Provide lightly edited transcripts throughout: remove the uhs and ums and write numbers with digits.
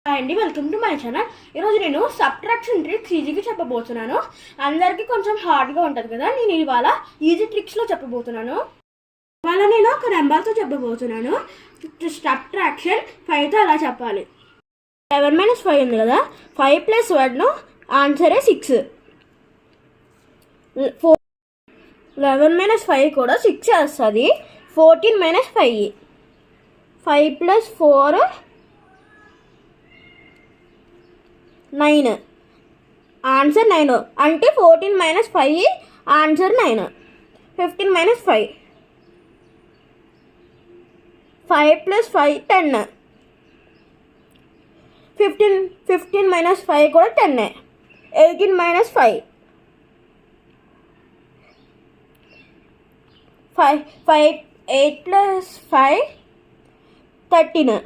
అండి welcome to my channel. ఈరోజు నేను సబ్ట్రాక్షన్ ట్రిక్స్ ఈజీగా చెప్పబోతున్నాను. అందరికీ కొంచెం హార్డ్గా ఉంటుంది కదా, నేను ఇవాళ ఈజీ ట్రిక్స్లో చెప్పబోతున్నాను. ఇవాళ నేను ఒక నెంబర్తో చెప్పబోతున్నాను. సబ్ట్రాక్షన్ 5తో అలా చెప్పాలి. 11 - 5 ఉంది కదా, 5 + 1 ఆన్సరే 6. 11 - 5 కూడా 6 వస్తుంది. 14 - 5, 5 + 4 9, ఆన్సర్ 9. అంటే 14 - 5 ఆన్సర్ 9. 15 - 5, 5 + 5 10. 15 - 5 కూడా 10. 18 - 5, 8 + 5 13.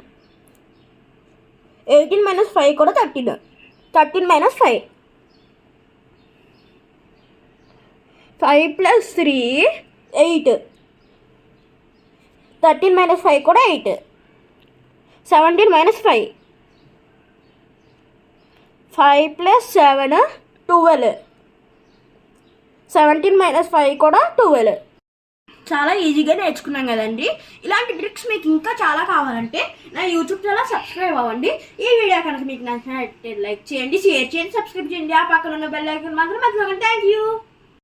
18 - 5 కూడా 13. 13 - 5, 5 + 3 8. 13 - 5 కూడా 8. 17 - 5, 5 + 7 12. 17 - 5 కూడా 12. చాలా ఈజీగా నేర్చుకున్నాం కదండి. ఇలాంటి ట్రిక్స్ మీకు ఇంకా చాలా కావాలంటే నా యూట్యూబ్ ఛానల్ సబ్స్క్రైబ్ అవ్వండి. ఈ వీడియో కనుక మీకు నచ్చినట్లయితే లైక్ చేయండి, షేర్ చేయండి, సబ్స్క్రైబ్ చేయండి. ఆ పక్కన ఉన్న బెల్ ఐకాన్ మాత్రం మర్చిపోకండి. Thank you.